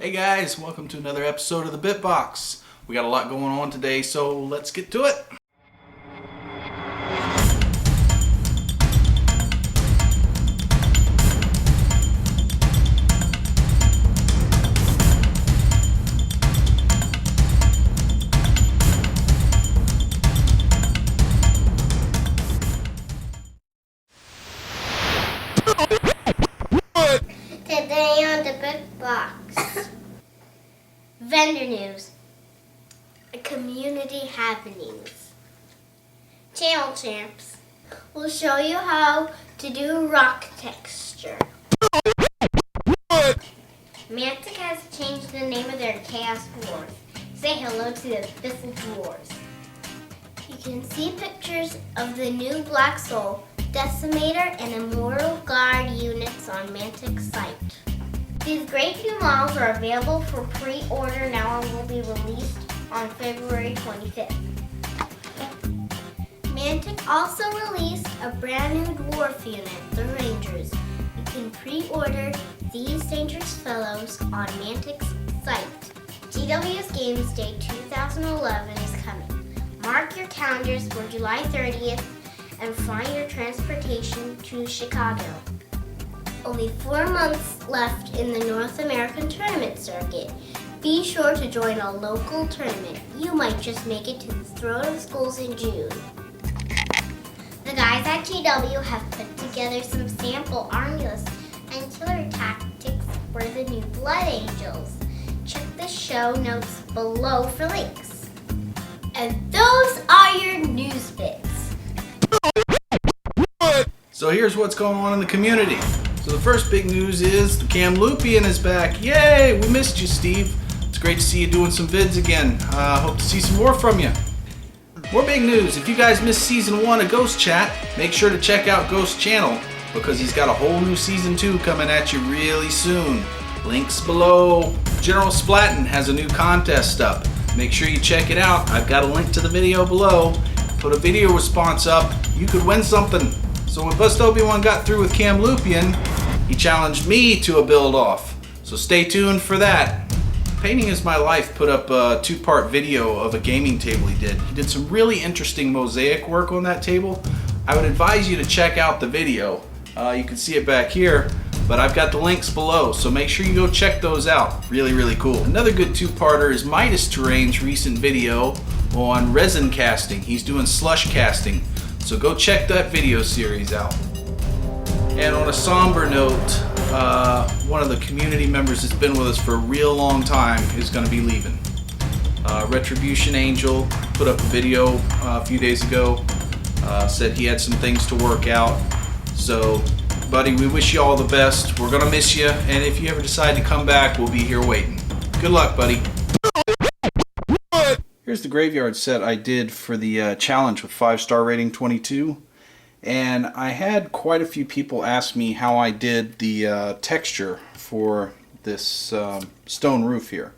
Hey guys, welcome to another episode of the BitBox. We got a lot going on today, so let's get to it. Today on the BitBox, vendor news, community happenings, channel champs. We'll show you how to do rock texture. Mantic has changed the name of their Chaos Wars. Say hello to the Abyssal Wars. You can see pictures of the new Black Soul, Decimator, and Immortal Guard units on Mantic's site. These great new models are available for pre-order now and will be released on February 25th. Mantic also released a brand new dwarf unit, the Rangers. You can pre-order these dangerous fellows on Mantic's site. GW's Games Day 2011 is coming. Mark your calendars for July 30th and find your transportation to Chicago. Only 4 months left in the North American tournament circuit. Be sure to join a local tournament. You might just make it to the Throne of Skulls in June. The guys at GW have put together some sample army lists and killer tactics for the new Blood Angels. Check the show notes below for links. And those are your news bits. So here's what's going on in the community. So the first big news is the Camloopian is back. Yay! We missed you, Steve. It's great to see you doing some vids again. Hope to see some more from you. More big news. If you guys missed Season 1 of Ghost Chat, make sure to check out Ghost's channel because he's got a whole new Season 2 coming at you really soon. Links below. General Splatton has a new contest up. Make sure you check it out. I've got a link to the video below. Put a video response up. You could win something. So when Bust Obi-Wan got through with Camloopian, he challenged me to a build-off. So stay tuned for that. Painting is My Life put up a 2-part video of a gaming table he did. He did some really interesting mosaic work on that table. I would advise you to check out the video. You can see it back here, but I've got the links below, so make sure you go check those out. Really, really cool. Another good 2-parter is Midas Terrain's recent video on resin casting. He's doing slush casting. So go check that video series out. And on a somber note, one of the community members that's been with us for a real long time is going to be leaving. Retribution Angel put up a video a few days ago, said he had some things to work out. So, buddy, we wish you all the best. We're going to miss you, and if you ever decide to come back, we'll be here waiting. Good luck, buddy. Here's the graveyard set I did for the challenge with 5-star rating 22, and I had quite a few people ask me how I did the texture for this stone roof here.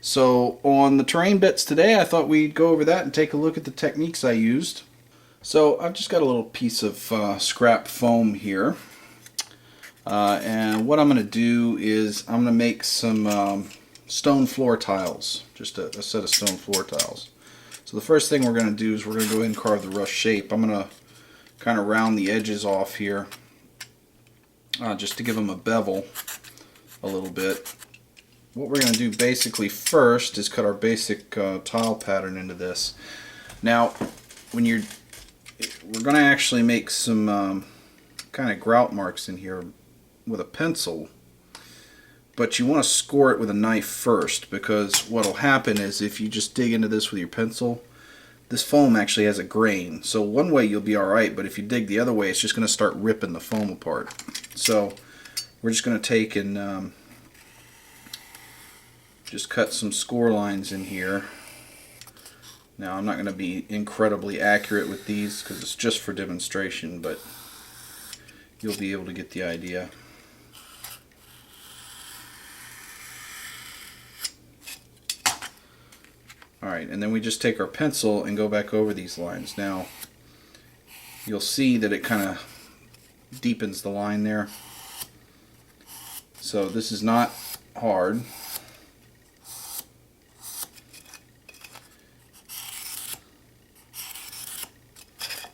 So on the terrain bits today, I thought we'd go over that and take a look at the techniques I used. So I've just got a little piece of scrap foam here, and what I'm going to do is I'm going to make some stone floor tiles, just a set of stone floor tiles. So the first thing we're going to do is we're going to go ahead and carve the rough shape. I'm going to kind of round the edges off here just to give them a bevel a little bit. What we're going to do basically first is cut our basic tile pattern into this. Now we're going to actually make some kind of grout marks in here with a pencil. But you want to score it with a knife first, because what will happen is if you just dig into this with your pencil, this foam actually has a grain. So one way you'll be alright, but if you dig the other way, it's just going to start ripping the foam apart. So we're just going to take and just cut some score lines in here. Now I'm not going to be incredibly accurate with these because it's just for demonstration, but you'll be able to get the idea. Alright, and then we just take our pencil and go back over these lines. Now, you'll see that it kind of deepens the line there. So this is not hard.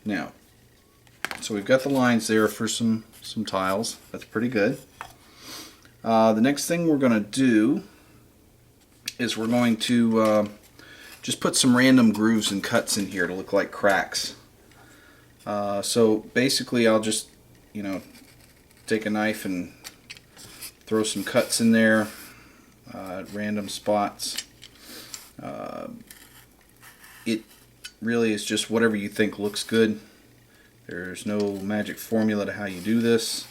Now, so we've got the lines there for some tiles. That's pretty good. The next thing we're going to do is we're going to just put some random grooves and cuts in here to look like cracks. So basically I'll just, take a knife and throw some cuts in there at random spots. It really is just whatever you think looks good. There's no magic formula to how you do this.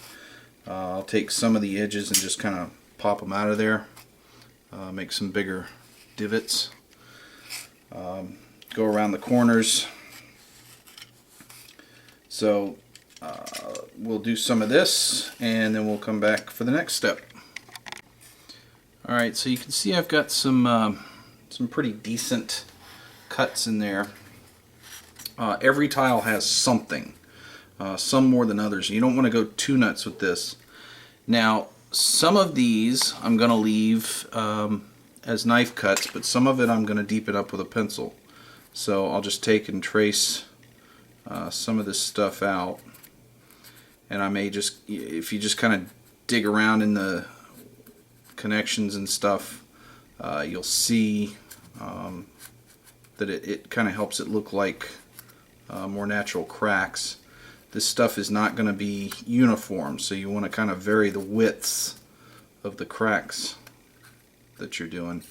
I'll take some of the edges and just kind of pop them out of there. Make some bigger divots. Go around the corners. So we'll do some of this and then we'll come back for the next step. Alright, so you can see I've got some pretty decent cuts in there. Every tile has something. Some more than others. You don't want to go too nuts with this. Now, some of these I'm going to leave as knife cuts, but some of it I'm going to deepen up with a pencil. So I'll just take and trace some of this stuff out. And I may just, if you just kind of dig around in the connections and stuff, you'll see that it kind of helps it look like more natural cracks. This stuff is not going to be uniform, so you want to kind of vary the widths of the cracks that you're doing.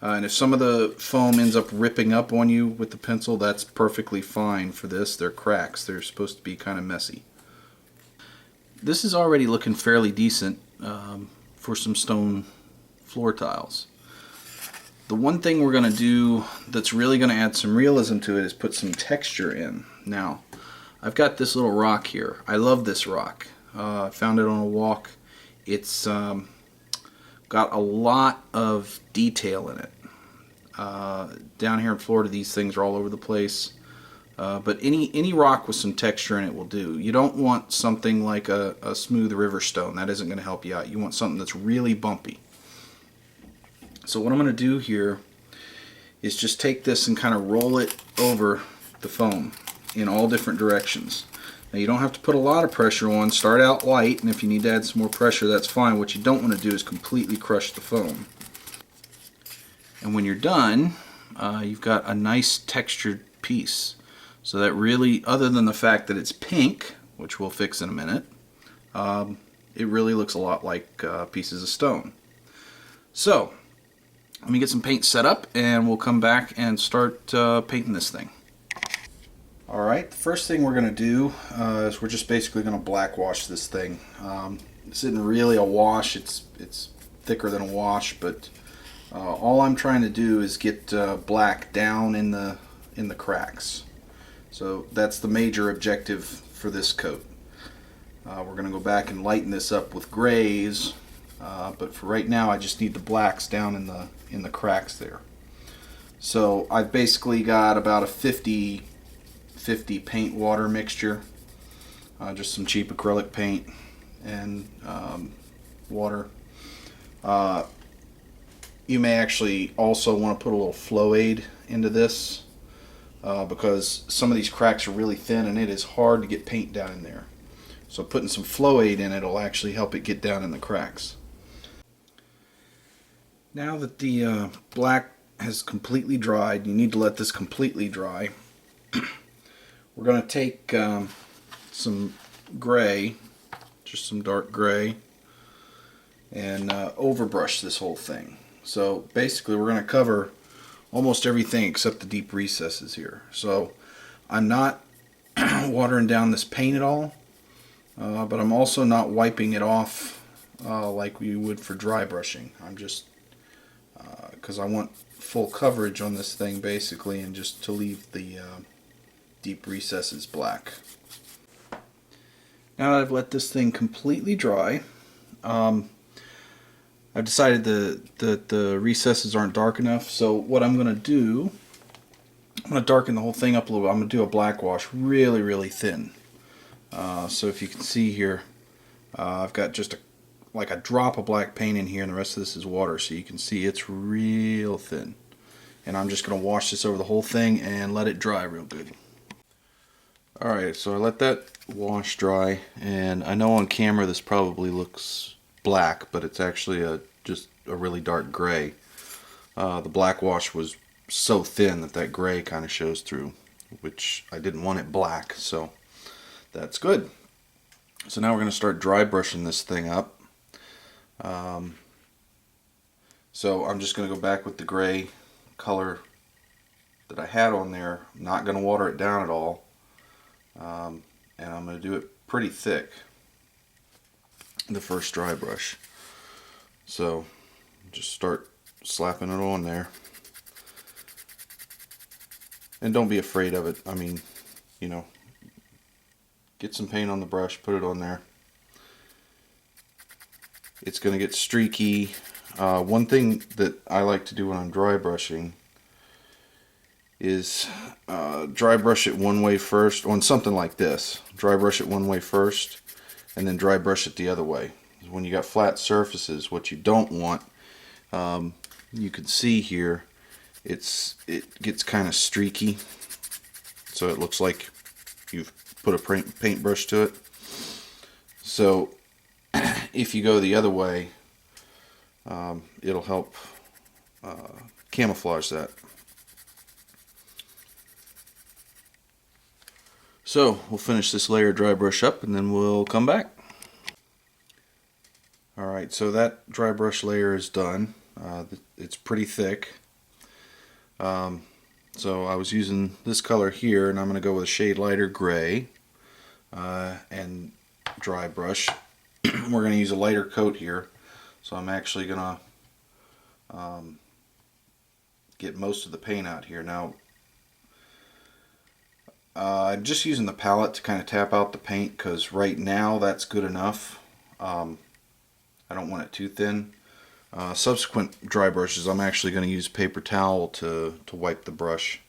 And if some of the foam ends up ripping up on you with the pencil, that's perfectly fine for this. They're cracks. They're supposed to be kind of messy. This is already looking fairly decent for some stone floor tiles. The one thing we're going to do that's really going to add some realism to it is put some texture in. Now, I've got this little rock here. I love this rock. I found it on a walk. It's got a lot of detail in it. Down here in Florida, these things are all over the place. But any rock with some texture in it will do. You don't want something like a smooth river stone. That isn't going to help you out. You want something that's really bumpy. So what I'm going to do here is just take this and kind of roll it over the foam in all different directions. Now you don't have to put a lot of pressure on. Start out light, and if you need to add some more pressure, that's fine. What you don't want to do is completely crush the foam. And when you're done, you've got a nice textured piece. So that really, other than the fact that it's pink, which we'll fix in a minute, it really looks a lot like pieces of stone. So let me get some paint set up and we'll come back and start painting this thing. Alright, the first thing we're going to do is we're just basically going to black wash this thing. This isn't really a wash, it's thicker than a wash, but all I'm trying to do is get black down in the cracks. So that's the major objective for this coat. We're going to go back and lighten this up with grays, but for right now I just need the blacks down in the cracks there. So I've basically got about a 50 paint water mixture, just some cheap acrylic paint and water. You may actually also want to put a little flow aid into this because some of these cracks are really thin and it is hard to get paint down in there. So putting some flow aid in it will actually help it get down in the cracks. Now that the black has completely dried, you need to let this completely dry. We're going to take some gray, just some dark gray, and overbrush this whole thing. So basically we're going to cover almost everything except the deep recesses here. So I'm not watering down this paint at all, but I'm also not wiping it off like we would for dry brushing. I'm just, because I want full coverage on this thing basically, and just to leave the deep recesses black. Now that I've let this thing completely dry, I've decided that the recesses aren't dark enough, so what I'm going to do, I'm going to darken the whole thing up a little bit. I'm going to do a black wash really thin. So if you can see here, I've got just like a drop of black paint in here, and the rest of this is water, so you can see it's real thin. And I'm just going to wash this over the whole thing and let it dry real good. Alright, so I let that wash dry, and I know on camera this probably looks black, but it's actually just a really dark gray. The black wash was so thin that that gray kind of shows through, which I didn't want it black, so that's good. So now we're going to start dry brushing this thing up. So I'm just going to go back with the gray color that I had on there. I'm not going to water it down at all. And I'm going to do it pretty thick, the first dry brush. So just start slapping it on there. And don't be afraid of it. I mean, you know, get some paint on the brush, put it on there. It's going to get streaky. One thing that I like to do when I'm dry brushing is dry brush it one way first on something like this. Dry brush it one way first and then dry brush it the other way. When you got flat surfaces, what you don't want, you can see here, it gets kind of streaky, so it looks like you've put a paintbrush to it. So if you go the other way, it'll help camouflage that. So we'll finish this layer of dry brush up and then we'll come back. Alright, so that dry brush layer is done. It's pretty thick. So I was using this color here, and I'm going to go with a shade lighter gray and dry brush. We're going to use a lighter coat here, so I'm actually going to get most of the paint out here. Now I'm just using the palette to kind of tap out the paint, because right now that's good enough. I don't want it too thin. Subsequent dry brushes, I'm actually going to use paper towel to wipe the brush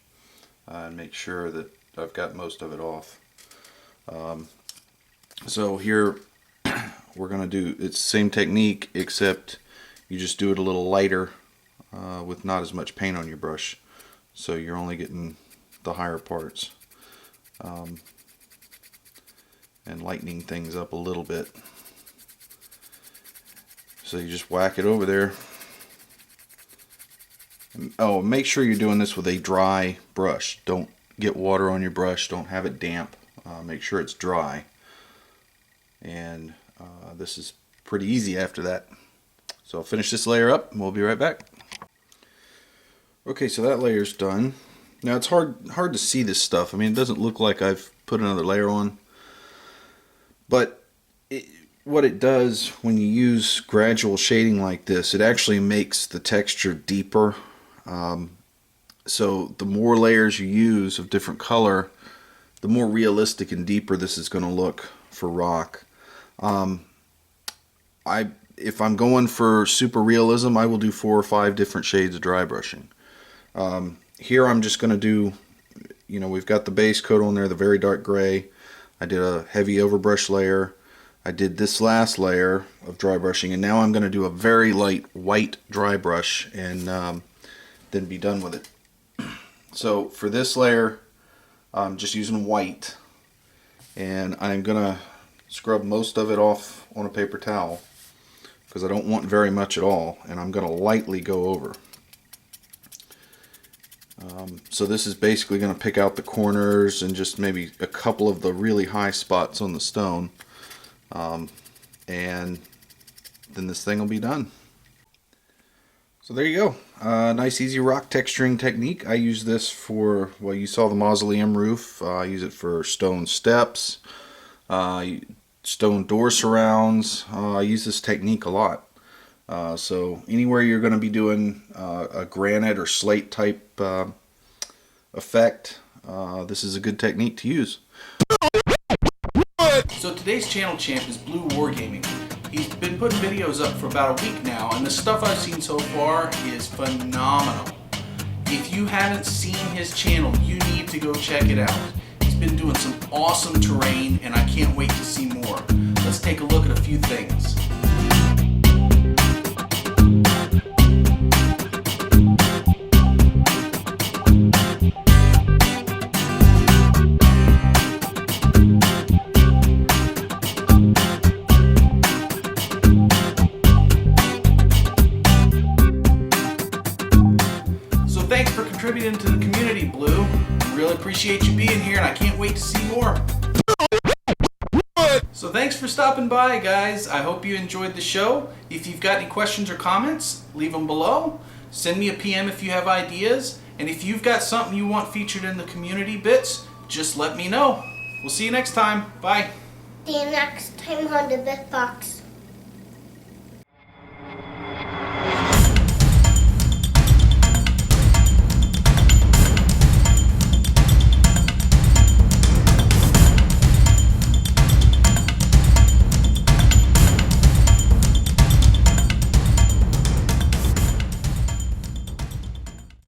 and make sure that I've got most of it off. So here we're going to do, it's the same technique, except you just do it a little lighter with not as much paint on your brush, so you're only getting the higher parts. And lightening things up a little bit. So you just whack it over there. Oh, make sure you're doing this with a dry brush. Don't get water on your brush. Don't have it damp. Make sure it's dry. And this is pretty easy after that. So I'll finish this layer up and we'll be right back. Okay, so that layer's done. Now it's hard to see this stuff. I mean, it doesn't look like I've put another layer on, but what it does when you use gradual shading like this, it actually makes the texture deeper. So the more layers you use of different color, the more realistic and deeper this is going to look for rock. If I'm going for super realism, I will do 4 or 5 different shades of dry brushing. Here I'm just going to do, you know, we've got the base coat on there, the very dark gray. I did a heavy overbrush layer. I did this last layer of dry brushing, and now I'm going to do a very light white dry brush and then be done with it. So for this layer, I'm just using white, and I'm going to scrub most of it off on a paper towel because I don't want very much at all, and I'm going to lightly go over. So this is basically going to pick out the corners and just maybe a couple of the really high spots on the stone, and then this thing will be done. So there you go, nice easy rock texturing technique. I use this for, well, you saw the mausoleum roof. I use it for stone steps, stone door surrounds. I use this technique a lot. So anywhere you're going to be doing a granite or slate type effect, this is a good technique to use. So today's channel champ is Blue Wargaming. He's been putting videos up for about a week now, and the stuff I've seen so far is phenomenal. If you haven't seen his channel, you need to go check it out. He's been doing some awesome terrain, and I can't wait to see more. Let's take a look at a few things. contributing to the community, Blue. Really appreciate you being here, and I can't wait to see more. So thanks for stopping by, guys. I hope you enjoyed the show. If you've got any questions or comments, leave them below. Send me a PM if you have ideas. And if you've got something you want featured in the community bits, just let me know. We'll see you next time. Bye. See you next time on the BitBox.